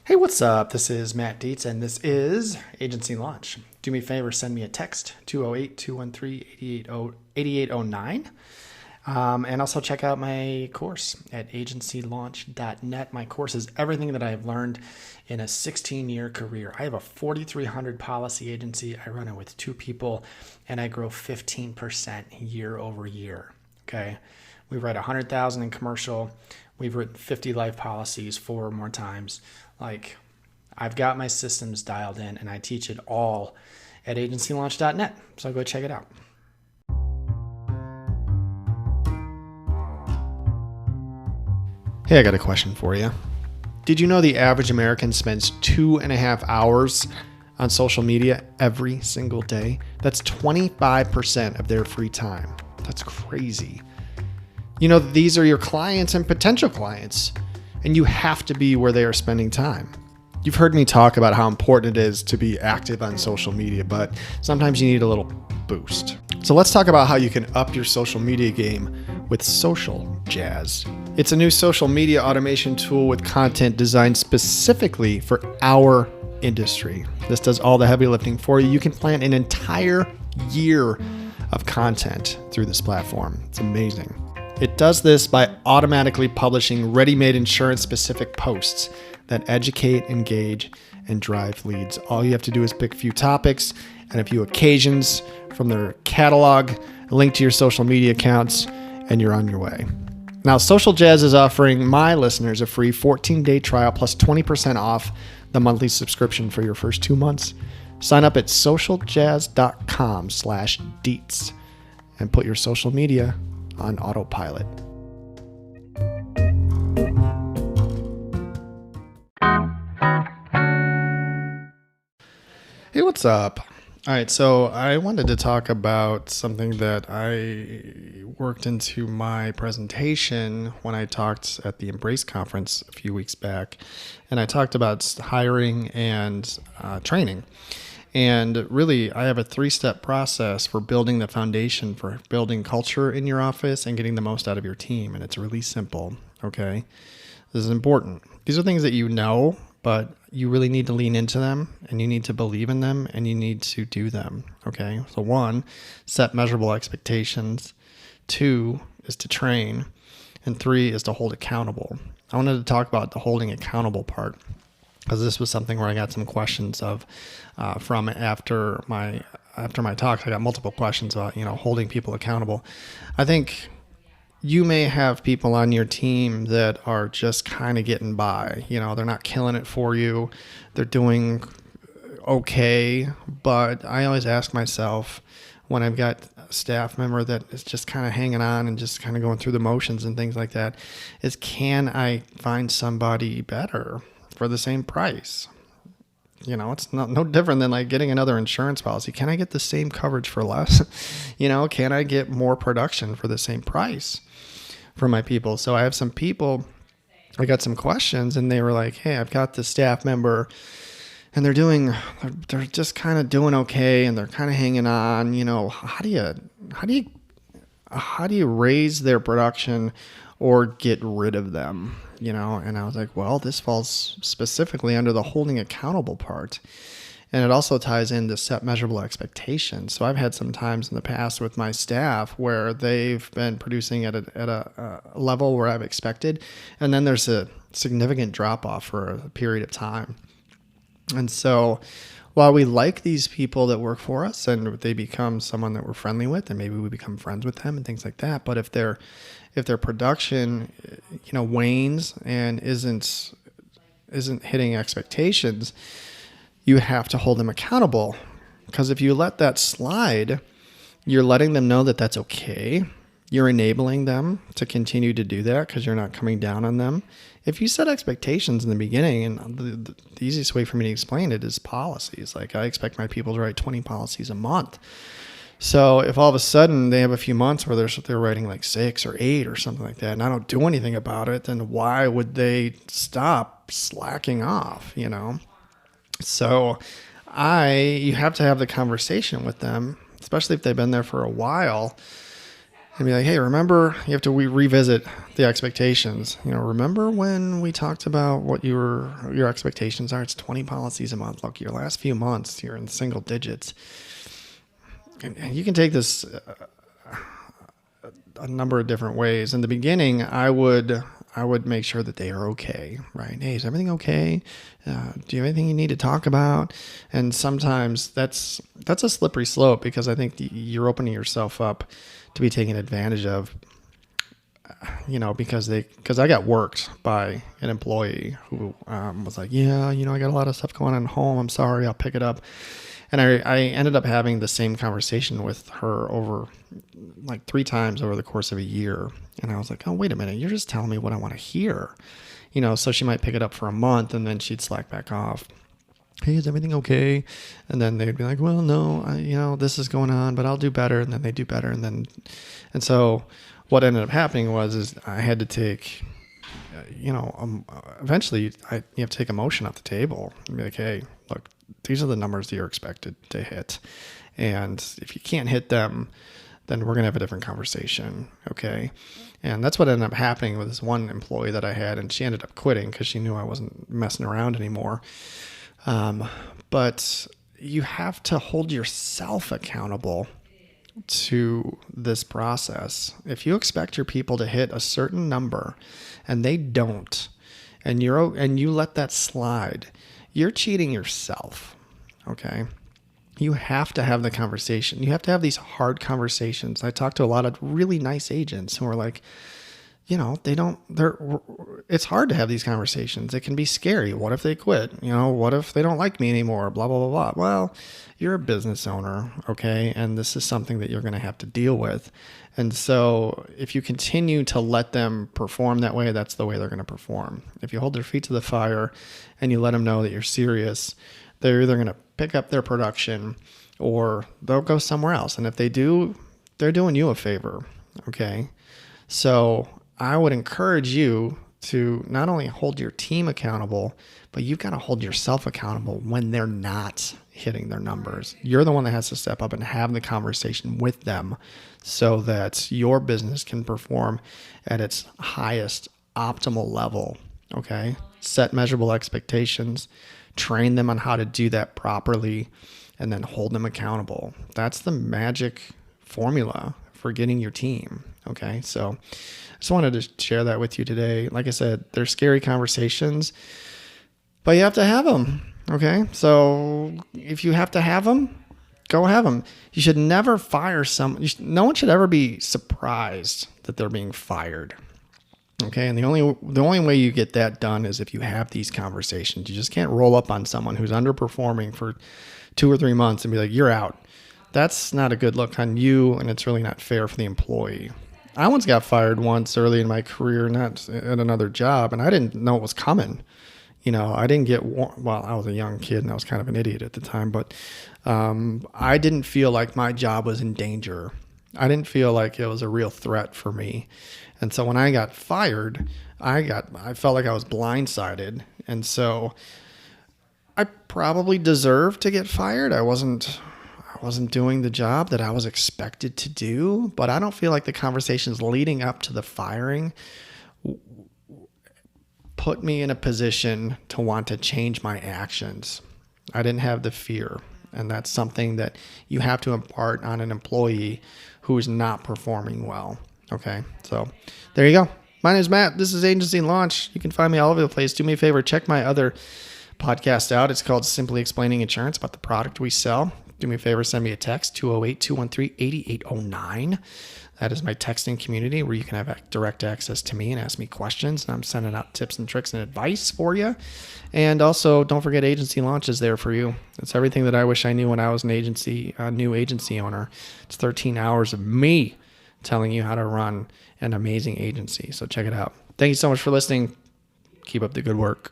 Hey, what's up? This is Matt Dietz, and this is Agency Launch. Do me a favor, send me a text, 208-213-8809. And also check out my course at agencylaunch.net. My course is everything that I've learned in a 16-year career. I have a 4,300 policy agency. I run it with 2 people, and I grow 15% year over year. Okay. We write 100,000 in commercial. We've written 50 life policies 4 or more times. Like, I've got my systems dialed in, and I teach it all at agencylaunch.net. So go check it out. Hey, I got a question for you. Did you know the average American spends 2.5 hours on social media every single day? That's 25% of their free time. That's crazy. You know, these are your clients and potential clients, and you have to be where they are spending time. You've heard me talk about how important it is to be active on social media, but sometimes you need a little boost. So let's talk about how you can up your social media game with Social Jazz. It's a new social media automation tool with content designed specifically for our industry. This does all the heavy lifting for you. You can plan an entire year of content through this platform. It's amazing. It does this by automatically publishing ready-made insurance-specific posts that educate, engage, and drive leads. All you have to do is pick a few topics and a few occasions from their catalog, link to your social media accounts, and you're on your way. Now, Social Jazz is offering my listeners a free 14-day trial plus 20% off the monthly subscription for your first 2 months. Sign up at socialjazz.com/deets and put your social media on autopilot. Hey, what's up? All right, so I wanted to talk about something that I worked into my presentation when I talked at the Embrace conference a few weeks back, and I talked about hiring and training. And really, I have a 3-step process for building the foundation for building culture in your office and getting the most out of your team. And it's really simple, okay? This is important. These are things that you know, but you really need to lean into them, and you need to believe in them, and you need to do them, okay? So 1, set measurable expectations. 2 is to train. And 3 is to hold accountable. I wanted to talk about the holding accountable part, because this was something where I got some questions from after my talks. I got multiple questions about, holding people accountable. I think you may have people on your team that are just kind of getting by. They're not killing it for you. They're doing okay. But I always ask myself, when I've got a staff member that is just kind of hanging on and just kind of going through the motions and things like that, is can I find somebody better for the same price? It's no different than like getting another insurance policy. Can I get the same coverage for less? Can I get more production for the same price for my people? So I have some people, I got some questions, and they were like, hey, I've got this staff member, and they're just kind of doing okay, and they're kind of hanging on. How do you raise their production or get rid of them? And I was like, well, this falls specifically under the holding accountable part. And it also ties into set measurable expectations. So I've had some times in the past with my staff where they've been producing at a level where I've expected, and then there's a significant drop off for a period of time. And so while we like these people that work for us and they become someone that we're friendly with, and maybe we become friends with them and things like that, but if their production, wanes and isn't hitting expectations, you have to hold them accountable. Because if you let that slide, you're letting them know that that's okay. You're enabling them to continue to do that because you're not coming down on them. If you set expectations in the beginning, and the easiest way for me to explain it is policies. Like, I expect my people to write 20 policies a month. So if all of a sudden they have a few months where they're writing like 6 or 8 or something like that, and I don't do anything about it, then why would they stop slacking off, So you have to have the conversation with them, especially if they've been there for a while. and be like, hey, remember, you have to revisit the expectations. Remember when we talked about what your expectations are? It's 20 policies a month. Look, your last few months, you're in single digits. And you can take this a number of different ways. In the beginning, I would make sure that they are okay, right? Hey, is everything okay? Do you have anything you need to talk about? And sometimes that's a slippery slope, because I think you're opening yourself up to be taken advantage of, because I got worked by an employee who was like, yeah, I got a lot of stuff going on at home. I'm sorry, I'll pick it up. And I ended up having the same conversation with her over like 3 times over the course of a year. And I was like, oh, wait a minute, you're just telling me what I want to hear. So she might pick it up for a month and then she'd slack back off. Hey, is everything okay? And then they'd be like, well, no, this is going on, but I'll do better. And then they do better. And so what ended up happening is I had to take, eventually you have to take emotion off the table and be like, hey, look, these are the numbers that you're expected to hit. And if you can't hit them, then we're going to have a different conversation. Okay. And that's what ended up happening with this one employee that I had. And she ended up quitting because she knew I wasn't messing around anymore. But you have to hold yourself accountable to this process. If you expect your people to hit a certain number and they don't, and you let that slide, you're cheating yourself. Okay. You have to have the conversation. You have to have these hard conversations. I talk to a lot of really nice agents who are like, it's hard to have these conversations. It can be scary. What if they quit? What if they don't like me anymore? Blah, blah, blah, blah. Well, you're a business owner, okay? And this is something that you're going to have to deal with. And so if you continue to let them perform that way, that's the way they're going to perform. If you hold their feet to the fire and you let them know that you're serious, they're either going to pick up their production or they'll go somewhere else. And if they do, they're doing you a favor, okay? So I would encourage you to not only hold your team accountable, but you've got to hold yourself accountable when they're not hitting their numbers. You're the one that has to step up and have the conversation with them so that your business can perform at its highest optimal level. Okay. Set measurable expectations, train them on how to do that properly, and then hold them accountable. That's the magic formula for getting your team. Okay. So I just wanted to share that with you today. Like I said, they're scary conversations, but you have to have them. Okay. So if you have to have them, go have them. You should never fire someone. No one should ever be surprised that they're being fired. Okay. And the only way you get that done is if you have these conversations. You just can't roll up on someone who's underperforming for 2 or 3 months and be like, you're out. That's not a good look on you. And it's really not fair for the employee. I once got fired once early in my career, not at another job, and I didn't know it was coming. I didn't get, well, I was a young kid and I was kind of an idiot at the time, but I didn't feel like my job was in danger. I didn't feel like it was a real threat for me. And so when I got fired, I felt like I was blindsided. And so I probably deserved to get fired. I wasn't doing the job that I was expected to do, but I don't feel like the conversations leading up to the firing put me in a position to want to change my actions. I didn't have the fear, and that's something that you have to impart on an employee who is not performing well. Okay, so there you go. My name is Matt. This is Agency Launch. You can find me all over the place. Do me a favor, check my other podcast out. It's called Simply Explaining Insurance, about the product we sell. Do me a favor, send me a text, 208-213-8809. That is my texting community where you can have direct access to me and ask me questions. And I'm sending out tips and tricks and advice for you. And also, don't forget Agency Launch is there for you. It's everything that I wish I knew when I was a new agency owner. It's 13 hours of me telling you how to run an amazing agency. So check it out. Thank you so much for listening. Keep up the good work.